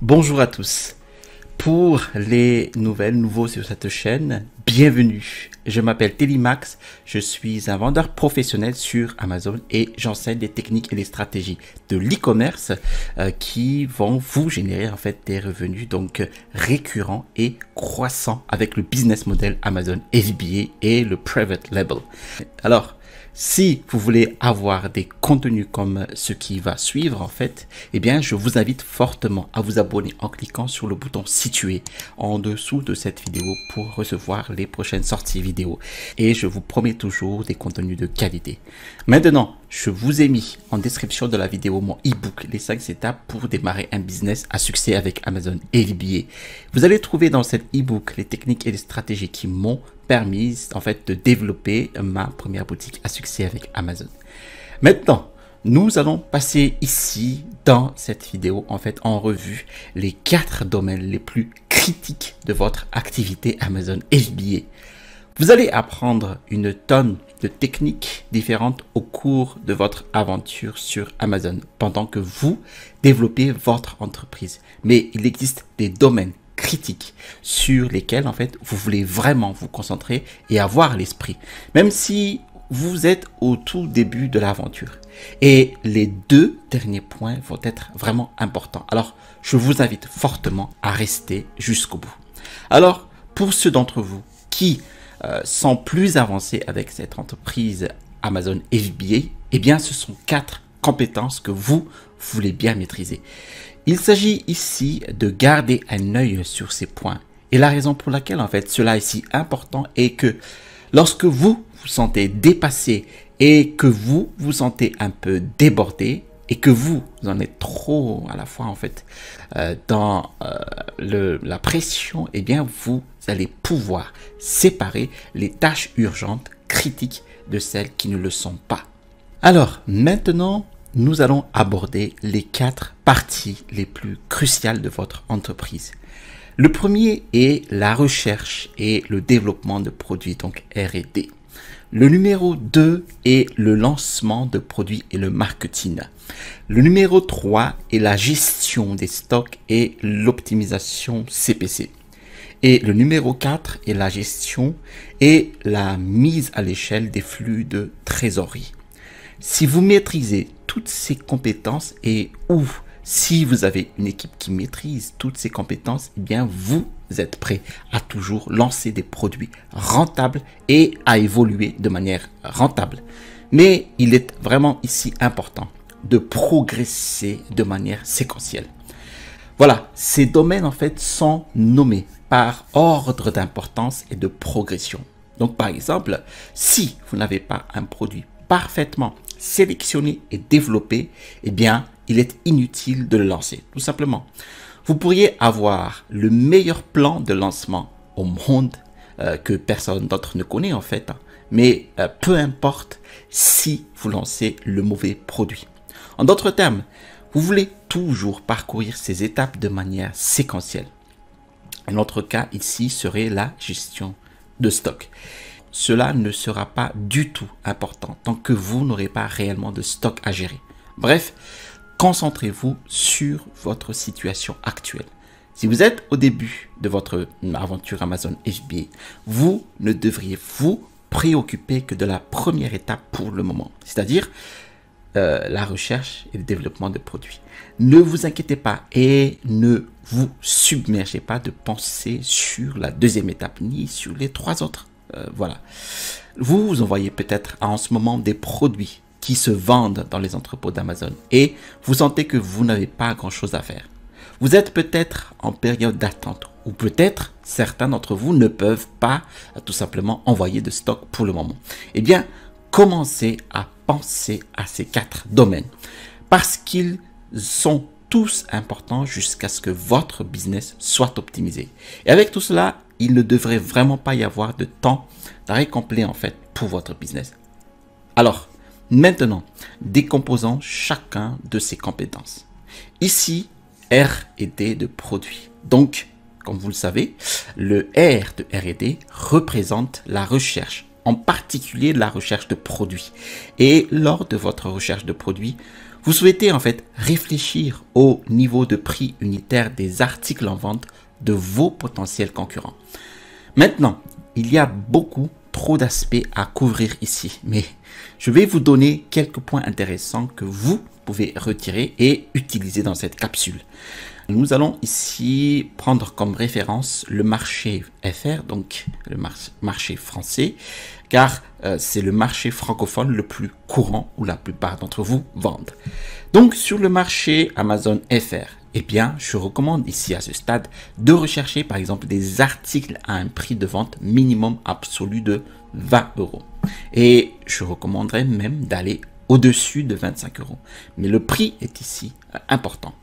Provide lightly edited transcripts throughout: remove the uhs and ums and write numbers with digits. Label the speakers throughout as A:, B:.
A: Bonjour à tous. Pour les nouveaux sur cette chaîne, bienvenue. Je m'appelle Télimax, je suis un vendeur professionnel sur Amazon et j'enseigne des techniques et des stratégies de l'e-commerce qui vont vous générer en fait des revenus donc récurrents et croissants avec le business model Amazon FBA et le private label. Alors, si vous voulez avoir des contenus comme ce qui va suivre en fait, eh bien je vous invite fortement à vous abonner en cliquant sur le bouton situé en dessous de cette vidéo pour recevoir les prochaines sorties vidéo. Et je vous promets toujours des contenus de qualité. Maintenant, je vous ai mis en description de la vidéo mon e-book, les 5 étapes pour démarrer un business à succès avec Amazon FBA. Vous allez trouver dans cet e-book les techniques et les stratégies qui m'ont permis en fait de développer ma première boutique à succès avec Amazon. Maintenant, nous allons passer ici dans cette vidéo en fait en revue les 4 domaines les plus critiques de votre activité Amazon FBA. Vous allez apprendre une tonne de techniques différentes au cours de votre aventure sur Amazon pendant que vous développez votre entreprise. Mais il existe des domaines critiques sur lesquels en fait vous voulez vraiment vous concentrer et avoir l'esprit, même si vous êtes au tout début de l'aventure. Et les 2 derniers points vont être vraiment importants. Alors, je vous invite fortement à rester jusqu'au bout. Alors, pour ceux d'entre vous qui sont plus avancés avec cette entreprise Amazon FBA, eh bien, ce sont 4 compétences que vous voulez bien maîtriser. Il s'agit ici de garder un œil sur ces points. Et la raison pour laquelle, en fait, cela est si important est que lorsque vous vous sentez dépassé et que vous vous sentez un peu débordé et que vous en êtes trop à la fois, en fait, dans la pression, eh bien, vous allez pouvoir séparer les tâches urgentes, critiques de celles qui ne le sont pas. Alors, maintenant, nous allons aborder les 4 parties les plus cruciales de votre entreprise. Le premier est la recherche et le développement de produits, donc R&D. Le numéro 2 est le lancement de produits et le marketing. Le numéro 3 est la gestion des stocks et l'optimisation CPC. Et le numéro 4 est la gestion et la mise à l'échelle des flux de trésorerie. Si vous maîtrisez toutes ces compétences ou si vous avez une équipe qui maîtrise toutes ces compétences, eh bien vous êtes prêt à toujours lancer des produits rentables et à évoluer de manière rentable. Mais il est vraiment ici important de progresser de manière séquentielle. Voilà, ces domaines en fait sont nommés par ordre d'importance et de progression. Donc par exemple, si vous n'avez pas un produit parfaitement sélectionné et développé, eh bien, il est inutile de le lancer, tout simplement. Vous pourriez avoir le meilleur plan de lancement au monde que personne d'autre ne connaît en fait, mais peu importe si vous lancez le mauvais produit. En d'autres termes, vous voulez toujours parcourir ces étapes de manière séquentielle. Un autre cas ici serait la gestion de stock. Cela ne sera pas du tout important tant que vous n'aurez pas réellement de stock à gérer. Bref, concentrez-vous sur votre situation actuelle. Si vous êtes au début de votre aventure Amazon FBA, vous ne devriez vous préoccuper que de la première étape pour le moment, c'est-à-dire la recherche et le développement de produits. Ne vous inquiétez pas et ne vous submergez pas de penser sur la deuxième étape ni sur les 3 autres. Voilà. Vous envoyez peut-être en ce moment des produits qui se vendent dans les entrepôts d'Amazon et vous sentez que vous n'avez pas grand-chose à faire. Vous êtes peut-être en période d'attente ou peut-être certains d'entre vous ne peuvent pas tout simplement envoyer de stock pour le moment. Eh bien, commencez à penser à ces 4 domaines parce qu'ils sont tous importants jusqu'à ce que votre business soit optimisé. Et avec tout cela, il ne devrait vraiment pas y avoir de temps d'arrêt complet en fait pour votre business. Alors, maintenant, décomposons chacun de ces compétences. Ici, R&D de produits. Donc, comme vous le savez, le R de R&D représente la recherche, en particulier la recherche de produits. Et lors de votre recherche de produits, Vous souhaitez en fait réfléchir au niveau de prix unitaire des articles en vente de vos potentiels concurrents. Maintenant, il y a beaucoup trop d'aspects à couvrir ici, mais je vais vous donner quelques points intéressants que vous pouvez retirer et utiliser dans cette capsule. Nous allons ici prendre comme référence le marché FR, donc le marché français, car c'est le marché francophone le plus courant où la plupart d'entre vous vendent. Donc sur le marché Amazon FR, eh bien, je recommande ici à ce stade de rechercher par exemple des articles à un prix de vente minimum absolu de 20 €. Et je recommanderais même d'aller au-dessus de 25 €. Mais le prix est ici important.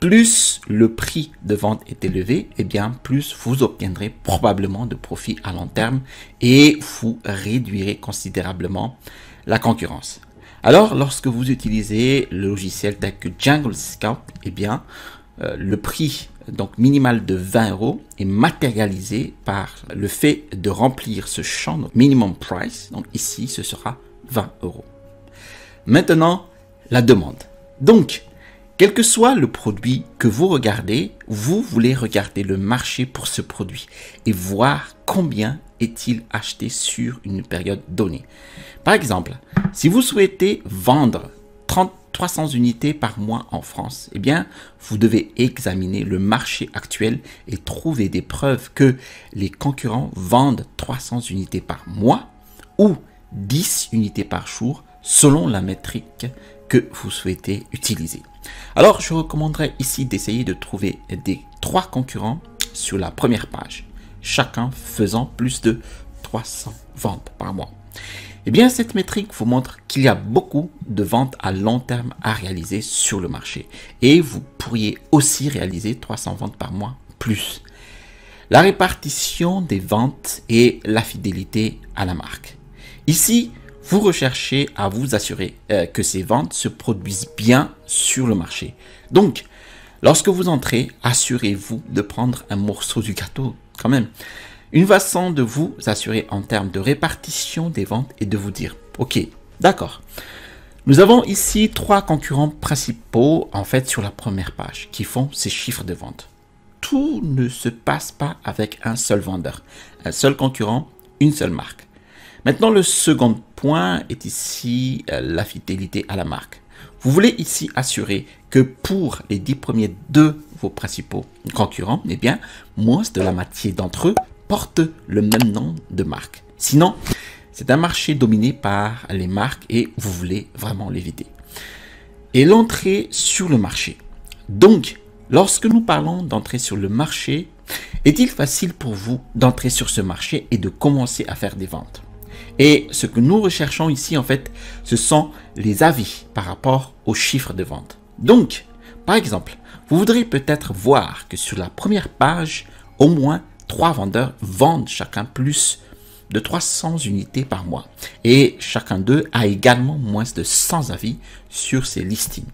A: Plus le prix de vente est élevé, eh bien, plus vous obtiendrez probablement de profits à long terme et vous réduirez considérablement la concurrence. Alors, lorsque vous utilisez le logiciel tel que Jungle Scout, eh bien, le prix donc minimal de 20 € est matérialisé par le fait de remplir ce champ, donc minimum price. Donc ici, ce sera 20 €. Maintenant, la demande. Donc, quel que soit le produit que vous regardez, vous voulez regarder le marché pour ce produit et voir combien est-il acheté sur une période donnée. Par exemple, si vous souhaitez vendre 300 unités par mois en France, eh bien, vous devez examiner le marché actuel et trouver des preuves que les concurrents vendent 300 unités par mois ou 10 unités par jour selon la métrique que vous souhaitez utiliser. Alors, je recommanderais ici d'essayer de trouver des 3 concurrents sur la première page, chacun faisant plus de 300 ventes par mois. Eh bien, cette métrique vous montre qu'il y a beaucoup de ventes à long terme à réaliser sur le marché et vous pourriez aussi réaliser 300 ventes par mois plus. La répartition des ventes et la fidélité à la marque. Ici, vous recherchez à vous assurer que ces ventes se produisent bien sur le marché. Donc, lorsque vous entrez, assurez-vous de prendre un morceau du gâteau quand même. Une façon de vous assurer en termes de répartition des ventes est de vous dire, ok, d'accord. Nous avons ici 3 concurrents principaux en fait sur la première page qui font ces chiffres de vente. Tout ne se passe pas avec un seul vendeur, un seul concurrent, une seule marque. Maintenant, le second point est ici la fidélité à la marque. Vous voulez ici assurer que pour les 10 premiers de vos principaux concurrents, eh bien, moins de la moitié d'entre eux portent le même nom de marque. Sinon, c'est un marché dominé par les marques et vous voulez vraiment l'éviter. Et l'entrée sur le marché. Donc, lorsque nous parlons d'entrer sur le marché, est-il facile pour vous d'entrer sur ce marché et de commencer à faire des ventes? Et ce que nous recherchons ici, en fait, ce sont les avis par rapport aux chiffres de vente. Donc, par exemple, vous voudrez peut-être voir que sur la première page, au moins 3 vendeurs vendent chacun plus de 300 unités par mois. Et chacun d'eux a également moins de 100 avis sur ses listings.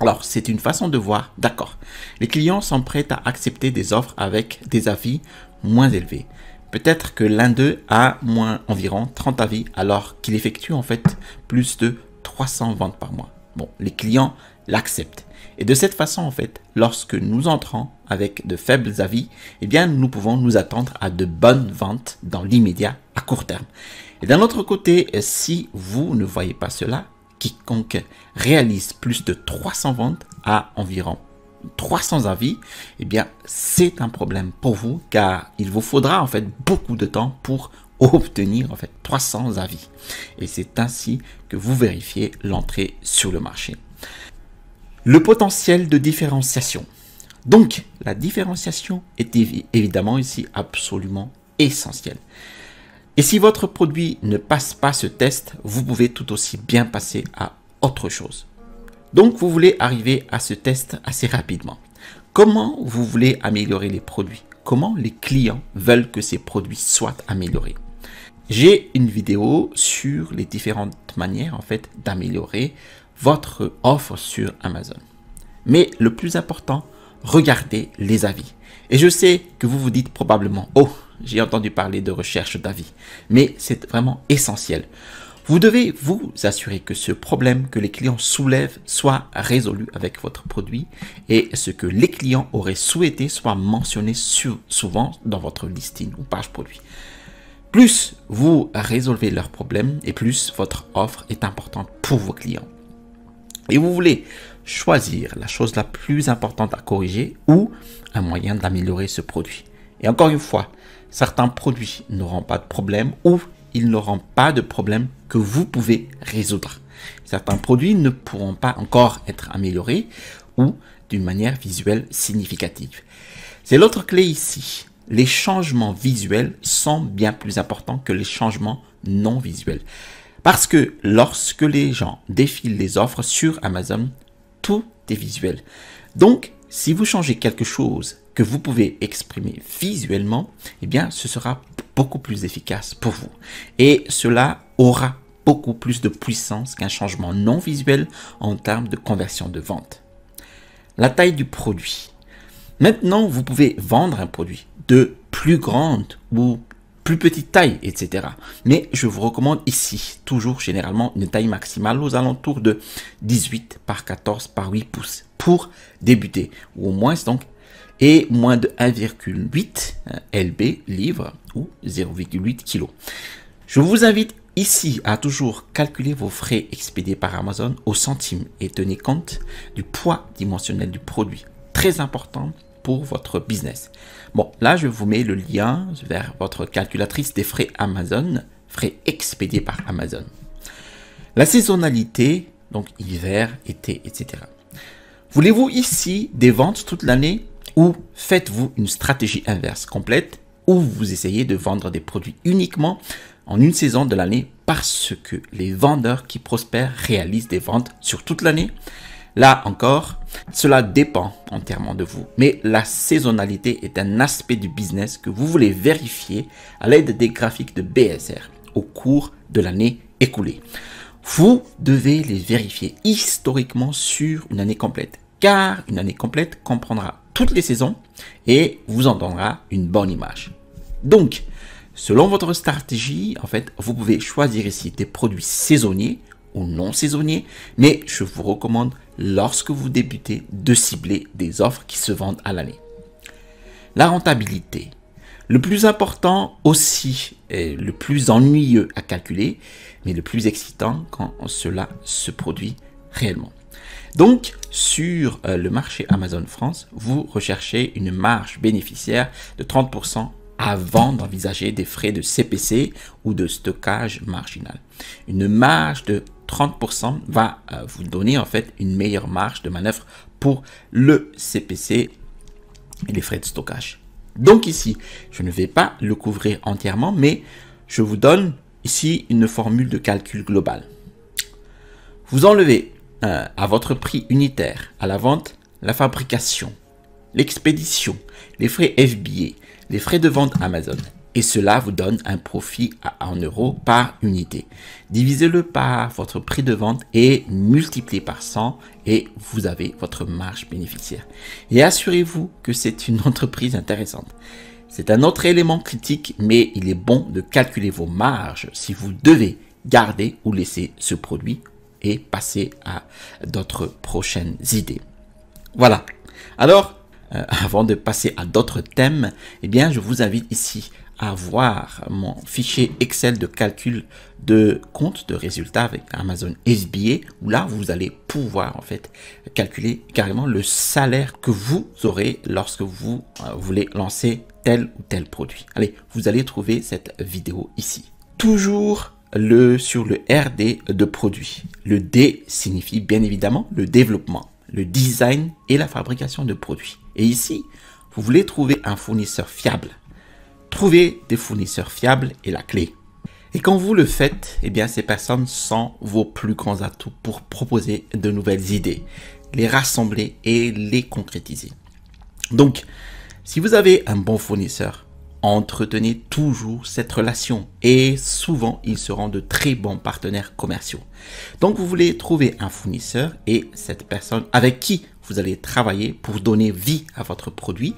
A: Alors, c'est une façon de voir, d'accord, les clients sont prêts à accepter des offres avec des avis moins élevés. Peut-être que l'un d'eux a environ 30 avis alors qu'il effectue en fait plus de 300 ventes par mois. Bon, les clients l'acceptent. Et de cette façon, en fait, lorsque nous entrons avec de faibles avis, eh bien, nous pouvons nous attendre à de bonnes ventes dans l'immédiat à court terme. Et d'un autre côté, si vous ne voyez pas cela, quiconque réalise plus de 300 ventes à environ 300 avis, eh bien, c'est un problème pour vous car il vous faudra en fait beaucoup de temps pour obtenir en fait 300 avis. Et c'est ainsi que vous vérifiez l'entrée sur le marché. Le potentiel de différenciation. Donc, la différenciation est évidemment ici absolument essentielle. Et si votre produit ne passe pas ce test, vous pouvez tout aussi bien passer à autre chose. Donc, vous voulez arriver à ce test assez rapidement. Comment vous voulez améliorer les produits? Comment les clients veulent que ces produits soient améliorés? J'ai une vidéo sur les différentes manières en fait d'améliorer votre offre sur Amazon. Mais le plus important, regardez les avis. Et je sais que vous vous dites probablement, oh, j'ai entendu parler de recherche d'avis. Mais c'est vraiment essentiel. Vous devez vous assurer que ce problème que les clients soulèvent soit résolu avec votre produit et ce que les clients auraient souhaité soit mentionné souvent dans votre listing ou page produit. Plus vous résolvez leurs problèmes et plus votre offre est importante pour vos clients. Et vous voulez choisir la chose la plus importante à corriger ou un moyen d'améliorer ce produit. Et encore une fois, certains produits n'auront pas de problème ou ils n'auront pas de problème que vous pouvez résoudre. Certains produits ne pourront pas encore être améliorés ou d'une manière visuelle significative. C'est l'autre clé ici. Les changements visuels sont bien plus importants que les changements non visuels. Parce que lorsque les gens défilent les offres sur Amazon, tout est visuel. Donc, si vous changez quelque chose que vous pouvez exprimer visuellement, eh bien, ce sera beaucoup plus efficace pour vous. Et cela aura beaucoup plus de puissance qu'un changement non visuel en termes de conversion de vente. La taille du produit. Maintenant, vous pouvez vendre un produit de plus grande ou plus petite taille, etc. Mais je vous recommande ici, toujours généralement, une taille maximale aux alentours de 18 par 14 par 8 pouces pour débuter, ou au moins donc, et moins de 1,8 lb livre ou 0,8 kg. Je vous invite ici à toujours calculer vos frais expédiés par Amazon au centime et tenez compte du poids dimensionnel du produit. Très important pour votre business. Bon, là, je vous mets le lien vers votre calculatrice des frais Amazon, frais expédiés par Amazon. La saisonnalité, donc hiver, été, etc. Voulez-vous ici des ventes toute l'année ou faites-vous une stratégie inverse complète où vous essayez de vendre des produits uniquement en une saison de l'année parce que les vendeurs qui prospèrent réalisent des ventes sur toute l'année? Là encore, cela dépend entièrement de vous. Mais la saisonnalité est un aspect du business que vous voulez vérifier à l'aide des graphiques de BSR au cours de l'année écoulée. Vous devez les vérifier historiquement sur une année complète, car une année complète comprendra toutes les saisons et vous en donnera une bonne image. Donc, selon votre stratégie, en fait, vous pouvez choisir ici des produits saisonniers ou non saisonniers, mais je vous recommande, lorsque vous débutez, de cibler des offres qui se vendent à l'année. La rentabilité. Le plus important aussi est le plus ennuyeux à calculer, mais le plus excitant quand cela se produit réellement. Donc, sur le marché Amazon France, vous recherchez une marge bénéficiaire de 30% avant d'envisager des frais de CPC ou de stockage marginal. Une marge de 30% va vous donner en fait une meilleure marge de manœuvre pour le CPC et les frais de stockage. Donc ici, je ne vais pas le couvrir entièrement, mais je vous donne ici une formule de calcul global. Vous enlevez à votre prix unitaire à la vente la fabrication, l'expédition, les frais FBA, les frais de vente Amazon. Et cela vous donne un profit en euros par unité. Divisez-le par votre prix de vente et multipliez par 100 et vous avez votre marge bénéficiaire. Et assurez-vous que c'est une entreprise intéressante. C'est un autre élément critique, mais il est bon de calculer vos marges si vous devez garder ou laisser ce produit et passer à d'autres prochaines idées. Voilà. Alors, avant de passer à d'autres thèmes, eh bien, je vous invite ici à voir mon fichier Excel de calcul de compte de résultats avec Amazon FBA, où là, vous allez pouvoir en fait calculer carrément le salaire que vous aurez lorsque vous voulez lancer tel ou tel produit. Allez, vous allez trouver cette vidéo ici. Toujours sur le RD de produit. Le D signifie bien évidemment le développement, le design et la fabrication de produits. Et ici, vous voulez trouver un fournisseur fiable. Trouver des fournisseurs fiables est la clé. Et quand vous le faites, eh bien, ces personnes sont vos plus grands atouts pour proposer de nouvelles idées, les rassembler et les concrétiser. Donc, si vous avez un bon fournisseur, entretenez toujours cette relation et souvent, ils seront de très bons partenaires commerciaux. Donc, vous voulez trouver un fournisseur et cette personne avec qui vous allez travailler pour donner vie à votre produit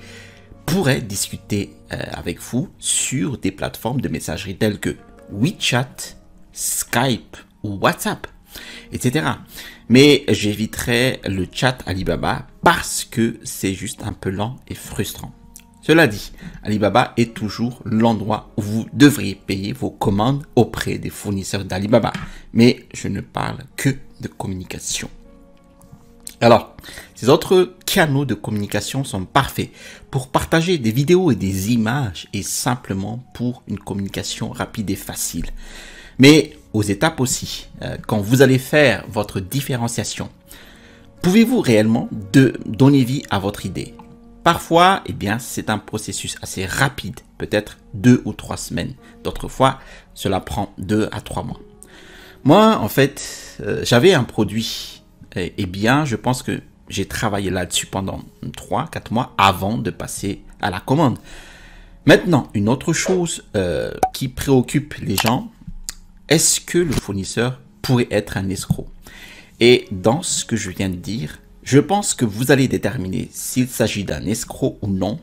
A: pourrait discuter avec vous sur des plateformes de messagerie telles que WeChat, Skype ou WhatsApp, etc. Mais j'éviterai le chat Alibaba parce que c'est juste un peu lent et frustrant. Cela dit, Alibaba est toujours l'endroit où vous devriez payer vos commandes auprès des fournisseurs d'Alibaba. Mais je ne parle que de communication. Alors, ces autres canaux de communication sont parfaits pour partager des vidéos et des images et simplement pour une communication rapide et facile. Mais aux étapes aussi, quand vous allez faire votre différenciation, pouvez-vous réellement donner vie à votre idée? Parfois, eh bien, c'est un processus assez rapide, peut-être 2 ou 3 semaines. D'autres fois, cela prend 2 à 3 mois. Moi, en fait, j'avais un produit. Eh bien, je pense que j'ai travaillé là-dessus pendant 3-4 mois avant de passer à la commande. Maintenant, une autre chose qui préoccupe les gens, est-ce que le fournisseur pourrait être un escroc? Et dans ce que je viens de dire, je pense que vous allez déterminer s'il s'agit d'un escroc ou non,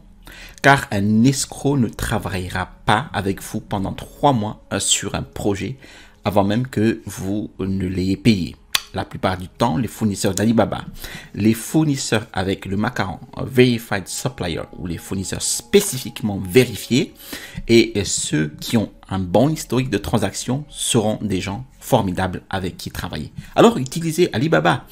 A: car un escroc ne travaillera pas avec vous pendant 3 mois sur un projet avant même que vous ne l'ayez payé. La plupart du temps, les fournisseurs d'Alibaba, les fournisseurs avec le macaron Verified Supplier ou les fournisseurs spécifiquement vérifiés et ceux qui ont un bon historique de transactions seront des gens formidables avec qui travailler. Alors, utilisez Alibaba.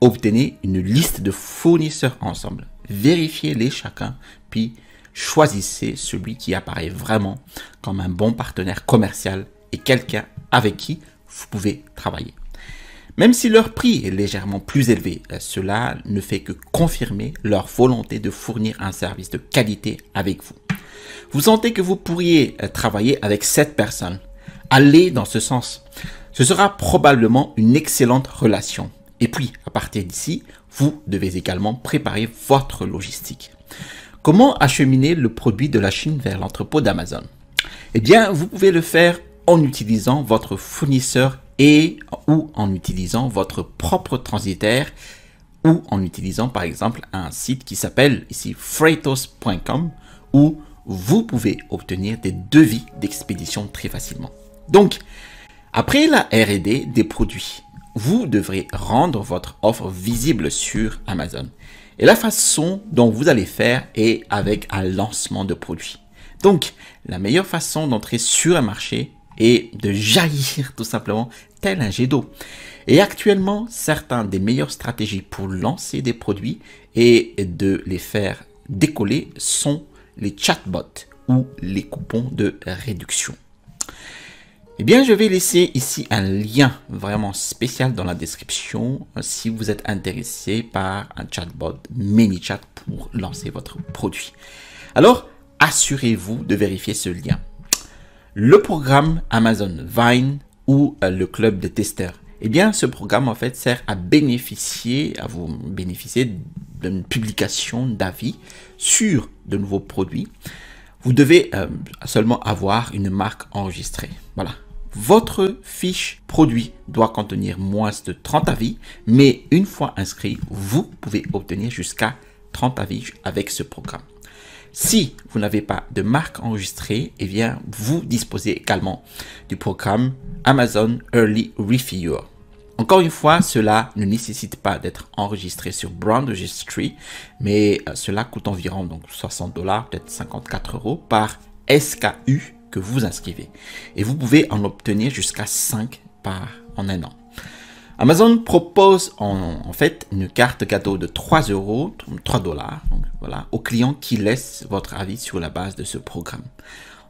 A: Obtenez une liste de fournisseurs ensemble. Vérifiez-les chacun, puis choisissez celui qui apparaît vraiment comme un bon partenaire commercial et quelqu'un avec qui vous pouvez travailler. Même si leur prix est légèrement plus élevé, cela ne fait que confirmer leur volonté de fournir un service de qualité avec vous. Vous sentez que vous pourriez travailler avec cette personne. Allez dans ce sens. Ce sera probablement une excellente relation. Et puis, à partir d'ici, vous devez également préparer votre logistique. Comment acheminer le produit de la Chine vers l'entrepôt d'Amazon? Eh bien, vous pouvez le faire en utilisant votre fournisseur ou en utilisant votre propre transitaire ou en utilisant par exemple un site qui s'appelle ici freightos.com où vous pouvez obtenir des devis d'expédition très facilement. Donc, après la R&D des produits, vous devrez rendre votre offre visible sur Amazon. Et la façon dont vous allez faire est avec un lancement de produit. Donc, la meilleure façon d'entrer sur un marché est de jaillir tout simplement tel un jet d'eau. Et actuellement, certaines des meilleures stratégies pour lancer des produits et de les faire décoller sont les chatbots ou les coupons de réduction. Eh bien, je vais laisser ici un lien vraiment spécial dans la description si vous êtes intéressé par un chatbot ManyChat pour lancer votre produit. Alors, assurez-vous de vérifier ce lien. Le programme Amazon Vine ou le club de testeurs. Eh bien, ce programme en fait sert à vous bénéficier d'une publication d'avis sur de nouveaux produits. Vous devez seulement avoir une marque enregistrée. Voilà. Votre fiche produit doit contenir moins de 30 avis, mais une fois inscrit, vous pouvez obtenir jusqu'à 30 avis avec ce programme. Si vous n'avez pas de marque enregistrée, eh bien, vous disposez également du programme Amazon Early Reviewer. Encore une fois, cela ne nécessite pas d'être enregistré sur Brand Registry, mais cela coûte environ donc $60, peut-être 54 € par SKU que vous inscrivez. Et vous pouvez en obtenir jusqu'à 5 en un an. Amazon propose en fait une carte cadeau de 3 €, $3, donc voilà, aux clients qui laissent votre avis sur la base de ce programme.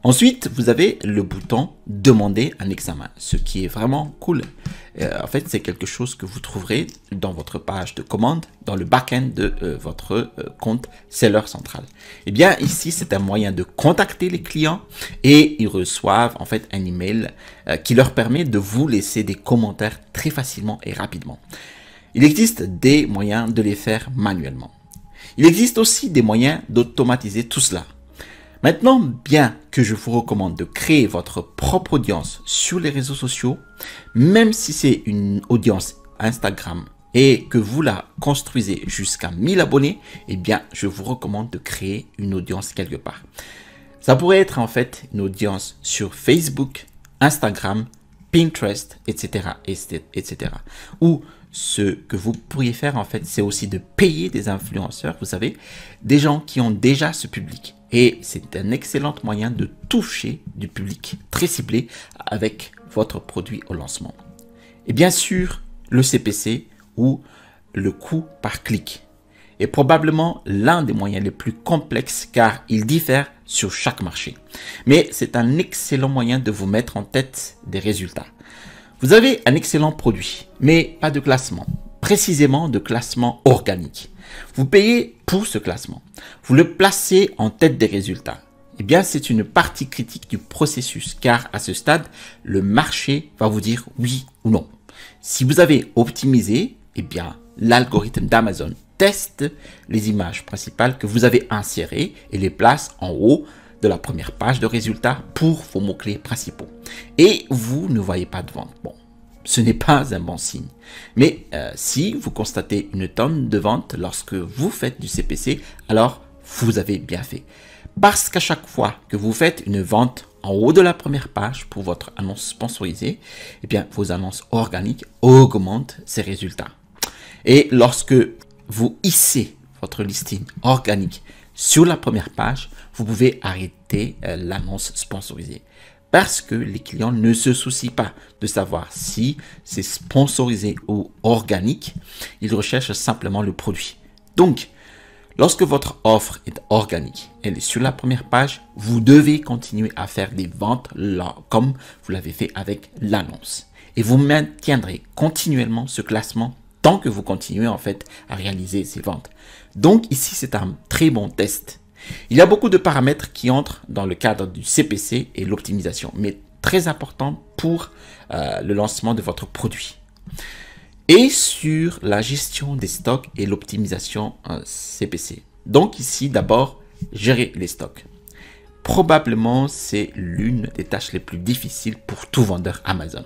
A: Ensuite, vous avez le bouton demander un examen, ce qui est vraiment cool. En fait, c'est quelque chose que vous trouverez dans votre page de commande, dans le back-end de votre compte Seller Central. Eh bien, ici, c'est un moyen de contacter les clients et ils reçoivent en fait un email qui leur permet de vous laisser des commentaires très facilement et rapidement. Il existe des moyens de les faire manuellement. Il existe aussi des moyens d'automatiser tout cela. Maintenant, bien que je vous recommande de créer votre propre audience sur les réseaux sociaux, même si c'est une audience Instagram et que vous la construisez jusqu'à 1000 abonnés, eh bien, je vous recommande de créer une audience quelque part. Ça pourrait être en fait une audience sur Facebook, Instagram, Pinterest, etc., etc. Ou ce que vous pourriez faire, en fait, c'est aussi de payer des influenceurs, vous savez, des gens qui ont déjà ce public. Et c'est un excellent moyen de toucher du public très ciblé avec votre produit au lancement. Et bien sûr, le CPC ou le coût par clic est probablement l'un des moyens les plus complexes car il diffère sur chaque marché. Mais c'est un excellent moyen de vous mettre en tête des résultats. Vous avez un excellent produit, mais pas de classement, précisément de classement organique. Vous payez pour ce classement. Vous le placez en tête des résultats. Eh bien, c'est une partie critique du processus, car à ce stade, le marché va vous dire oui ou non. Si vous avez optimisé, eh bien, l'algorithme d'Amazon teste les images principales que vous avez insérées et les place en haut de la première page de résultats pour vos mots-clés principaux. Et vous ne voyez pas de vente. Bon, ce n'est pas un bon signe. Mais si vous constatez une tonne de ventes lorsque vous faites du CPC, alors vous avez bien fait. Parce qu'à chaque fois que vous faites une vente en haut de la première page pour votre annonce sponsorisée, eh bien, vos annonces organiques augmentent ces résultats. Et lorsque vous hissez votre listing organique sur la première page, vous pouvez arrêter l'annonce sponsorisée. Parce que les clients ne se soucient pas de savoir si c'est sponsorisé ou organique. Ils recherchent simplement le produit. Donc, lorsque votre offre est organique, elle est sur la première page, vous devez continuer à faire des ventes là, comme vous l'avez fait avec l'annonce. Et vous maintiendrez continuellement ce classement tant que vous continuez en fait à réaliser ces ventes. Donc ici, c'est un très bon test. Il y a beaucoup de paramètres qui entrent dans le cadre du CPC et l'optimisation, mais très important pour le lancement de votre produit. Et sur la gestion des stocks et l'optimisation CPC. Donc ici, d'abord, gérer les stocks. Probablement, c'est l'une des tâches les plus difficiles pour tout vendeur Amazon.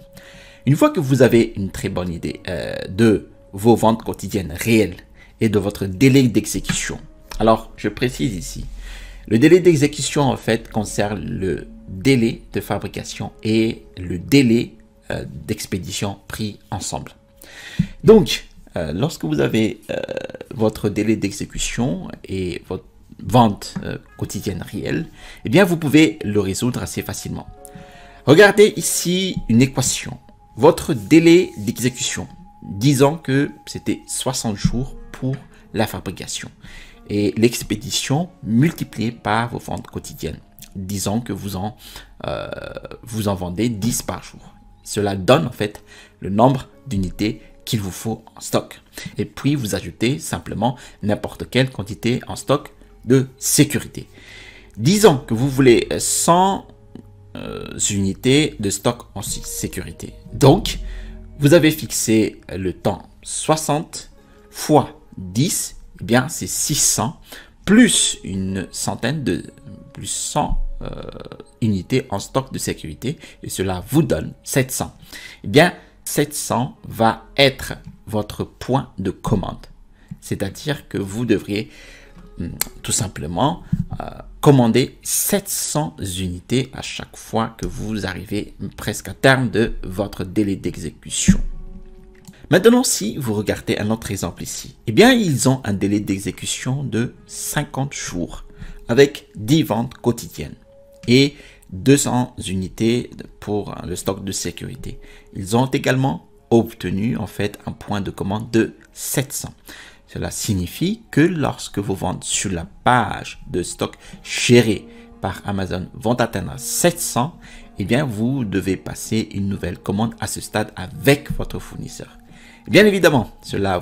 A: Une fois que vous avez une très bonne idée de vos ventes quotidiennes réelles et de votre délai d'exécution. Alors, je précise ici, le délai d'exécution en fait concerne le délai de fabrication et le délai d'expédition pris ensemble. Donc, lorsque vous avez votre délai d'exécution et votre vente quotidienne réelle, eh bien, vous pouvez le résoudre assez facilement. Regardez ici une équation. Votre délai d'exécution, disons que c'était 60 jours pour la fabrication et l'expédition multipliée par vos ventes quotidiennes. Disons que vous en vendez 10 par jour. Cela donne en fait le nombre d'unités qu'il vous faut en stock. Et puis vous ajoutez simplement n'importe quelle quantité en stock de sécurité. Disons que vous voulez 100 unités de stock en sécurité. Donc, vous avez fixé le temps 60 fois 10, eh bien c'est 600 plus une centaine de plus 100 unités en stock de sécurité et cela vous donne 700. Eh bien 700 va être votre point de commande. C'est-à-dire que vous devriez tout simplement commander 700 unités à chaque fois que vous arrivez presque à terme de votre délai d'exécution. Maintenant, si vous regardez un autre exemple ici, eh bien, ils ont un délai d'exécution de 50 jours avec 10 ventes quotidiennes et 200 unités pour le stock de sécurité. Ils ont également obtenu en fait un point de commande de 700. Cela signifie que lorsque vos ventes sur la page de stock gérée par Amazon vont atteindre 700, eh bien, vous devez passer une nouvelle commande à ce stade avec votre fournisseur. Bien évidemment, cela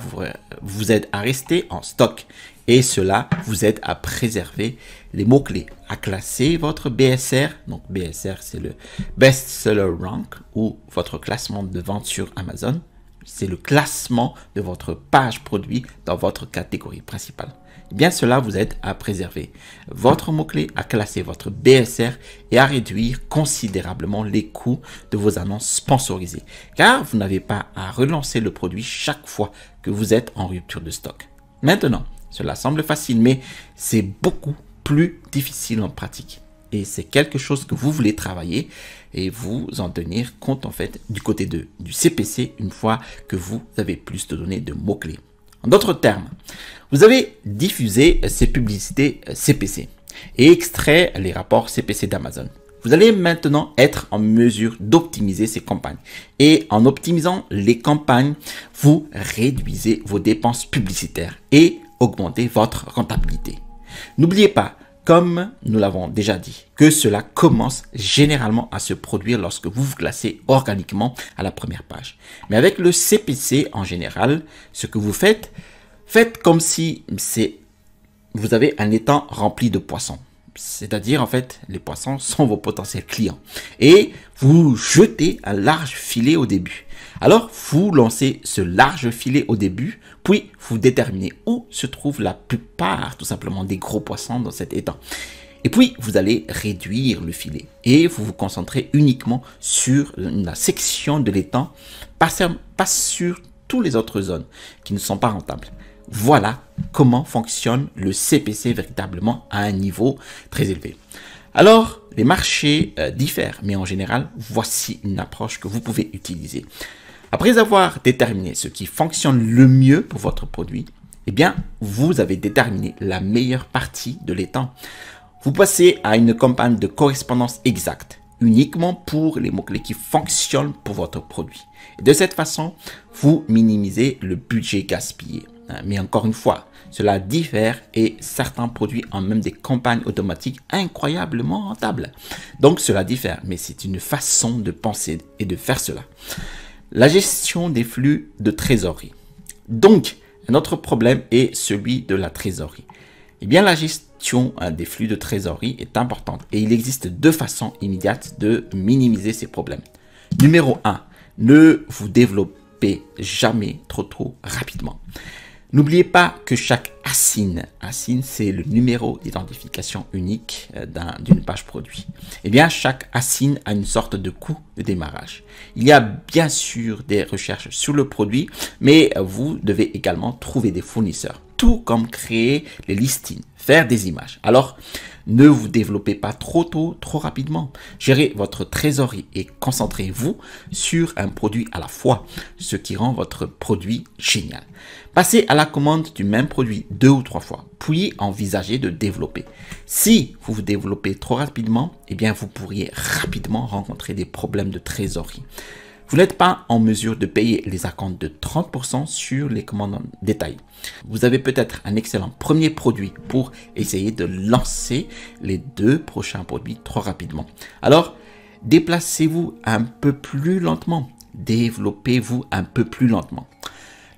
A: vous aide à rester en stock et cela vous aide à préserver les mots-clés, à classer votre BSR. Donc, BSR, c'est le Best Seller Rank ou votre classement de vente sur Amazon. C'est le classement de votre page produit dans votre catégorie principale. Eh bien, cela vous aide à préserver votre mot-clé, à classer votre BSR et à réduire considérablement les coûts de vos annonces sponsorisées. Car vous n'avez pas à relancer le produit chaque fois que vous êtes en rupture de stock. Maintenant, cela semble facile, mais c'est beaucoup plus difficile en pratique. et c'est quelque chose que vous voulez travailler et vous en tenir compte en fait du côté du CPC une fois que vous avez plus de données de mots-clés. En d'autres termes, vous avez diffusé ces publicités CPC et extrait les rapports CPC d'Amazon. Vous allez maintenant être en mesure d'optimiser ces campagnes. Et en optimisant les campagnes, vous réduisez vos dépenses publicitaires et augmentez votre rentabilité. N'oubliez pas, comme nous l'avons déjà dit, que cela commence généralement à se produire lorsque vous vous classez organiquement à la première page. Mais avec le CPC en général, ce que vous faites comme si vous avez un étang rempli de poissons. C'est-à-dire, en fait, les poissons sont vos potentiels clients. Et vous jetez un large filet au début. Alors, vous lancez ce large filet au début, puis vous déterminez où se trouve la plupart, tout simplement, des gros poissons dans cet étang. Et puis, vous allez réduire le filet et vous vous concentrez uniquement sur la section de l'étang, pas sur toutes les autres zones qui ne sont pas rentables. Voilà comment fonctionne le CPC véritablement à un niveau très élevé. Alors, les marchés diffèrent, mais en général, voici une approche que vous pouvez utiliser. Après avoir déterminé ce qui fonctionne le mieux pour votre produit, eh bien, vous avez déterminé la meilleure partie de l'étang. Vous passez à une campagne de correspondance exacte, uniquement pour les mots-clés qui fonctionnent pour votre produit. Et de cette façon, vous minimisez le budget gaspillé. Mais encore une fois, cela diffère et certains produits ont même des campagnes automatiques incroyablement rentables. Donc cela diffère, mais c'est une façon de penser et de faire cela. La gestion des flux de trésorerie. Donc, un autre problème est celui de la trésorerie. Eh bien, la gestion des flux de trésorerie est importante et il existe deux façons immédiates de minimiser ces problèmes. Numéro 1, ne vous développez jamais trop rapidement. N'oubliez pas que chaque ASIN c'est le numéro d'identification unique d'une page produit. Eh bien, chaque ASIN a une sorte de coût de démarrage. Il y a bien sûr des recherches sur le produit, mais vous devez également trouver des fournisseurs, tout comme créer les listings, faire des images. Alors, ne vous développez pas trop tôt, trop rapidement. Gérez votre trésorerie et concentrez-vous sur un produit à la fois, ce qui rend votre produit génial. Passez à la commande du même produit 2 ou 3 fois, puis envisagez de développer. Si vous vous développez trop rapidement, eh bien vous pourriez rapidement rencontrer des problèmes de trésorerie. Vous n'êtes pas en mesure de payer les acomptes de 30% sur les commandes en détail. Vous avez peut-être un excellent premier produit pour essayer de lancer les 2 prochains produits trop rapidement. Alors, déplacez-vous un peu plus lentement. Développez-vous un peu plus lentement.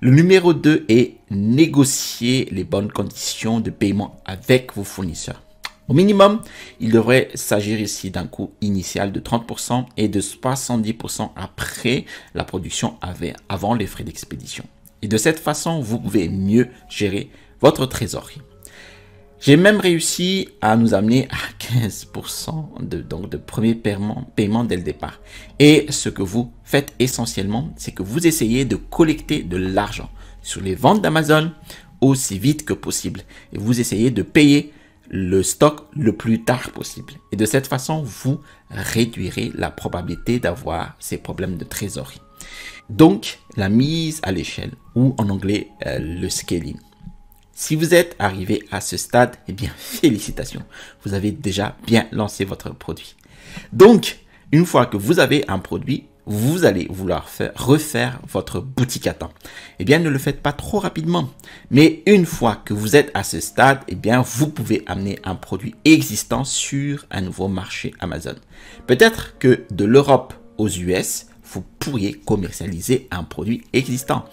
A: Le numéro 2 est négocier les bonnes conditions de paiement avec vos fournisseurs. Au minimum, il devrait s'agir ici d'un coût initial de 30% et de 70% après la production avant les frais d'expédition. Et de cette façon, vous pouvez mieux gérer votre trésorerie. J'ai même réussi à nous amener à 15% de premier paiement dès le départ. Et ce que vous faites essentiellement, c'est que vous essayez de collecter de l'argent sur les ventes d'Amazon aussi vite que possible. Et vous essayez de payer le stock le plus tard possible. Et de cette façon, vous réduirez la probabilité d'avoir ces problèmes de trésorerie. Donc, la mise à l'échelle, ou en anglais, le scaling. Si vous êtes arrivé à ce stade, eh bien, félicitations. Vous avez déjà bien lancé votre produit. Donc, une fois que vous avez un produit, vous allez vouloir refaire votre boutique à temps. Eh bien, ne le faites pas trop rapidement. Mais une fois que vous êtes à ce stade, eh bien, vous pouvez amener un produit existant sur un nouveau marché Amazon. Peut-être que de l'Europe aux US, vous pourriez commercialiser un produit existant.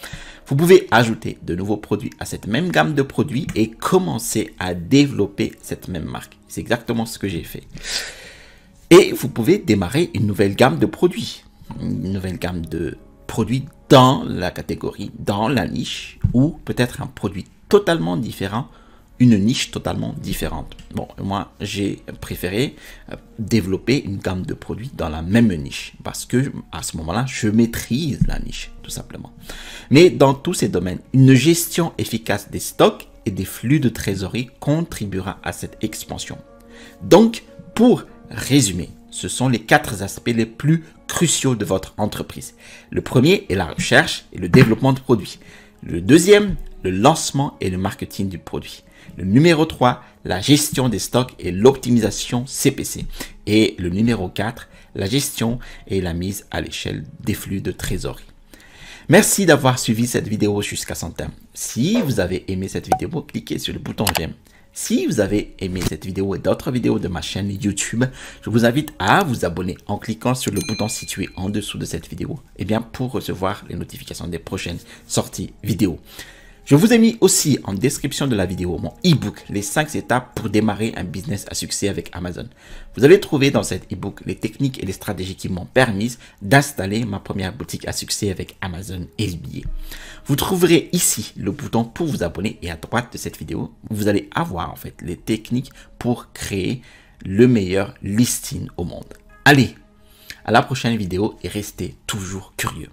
A: Vous pouvez ajouter de nouveaux produits à cette même gamme de produits et commencer à développer cette même marque. C'est exactement ce que j'ai fait. Et vous pouvez démarrer une nouvelle gamme de produits. Une nouvelle gamme de produits dans la catégorie, dans la niche, ou peut-être un produit totalement différent, une niche totalement différente. Bon, moi, j'ai préféré développer une gamme de produits dans la même niche parce que à ce moment-là, je maîtrise la niche, tout simplement. Mais dans tous ces domaines, une gestion efficace des stocks et des flux de trésorerie contribuera à cette expansion. Donc, pour résumer, ce sont les 4 aspects les plus cruciaux de votre entreprise. Le premier est la recherche et le développement de produits. Le deuxième, le lancement et le marketing du produit. Le numéro 3, la gestion des stocks et l'optimisation CPC. Et le numéro 4, la gestion et la mise à l'échelle des flux de trésorerie. Merci d'avoir suivi cette vidéo jusqu'à son terme. Si vous avez aimé cette vidéo, cliquez sur le bouton j'aime. Si vous avez aimé cette vidéo et d'autres vidéos de ma chaîne YouTube, je vous invite à vous abonner en cliquant sur le bouton situé en dessous de cette vidéo, pour recevoir les notifications des prochaines sorties vidéo. Je vous ai mis aussi en description de la vidéo mon e-book, les 5 étapes pour démarrer un business à succès avec Amazon. Vous allez trouver dans cet e-book les techniques et les stratégies qui m'ont permis d'installer ma première boutique à succès avec Amazon FBA. Vous trouverez ici le bouton pour vous abonner et à droite de cette vidéo, vous allez avoir les techniques pour créer le meilleur listing au monde. Allez, à la prochaine vidéo et restez toujours curieux.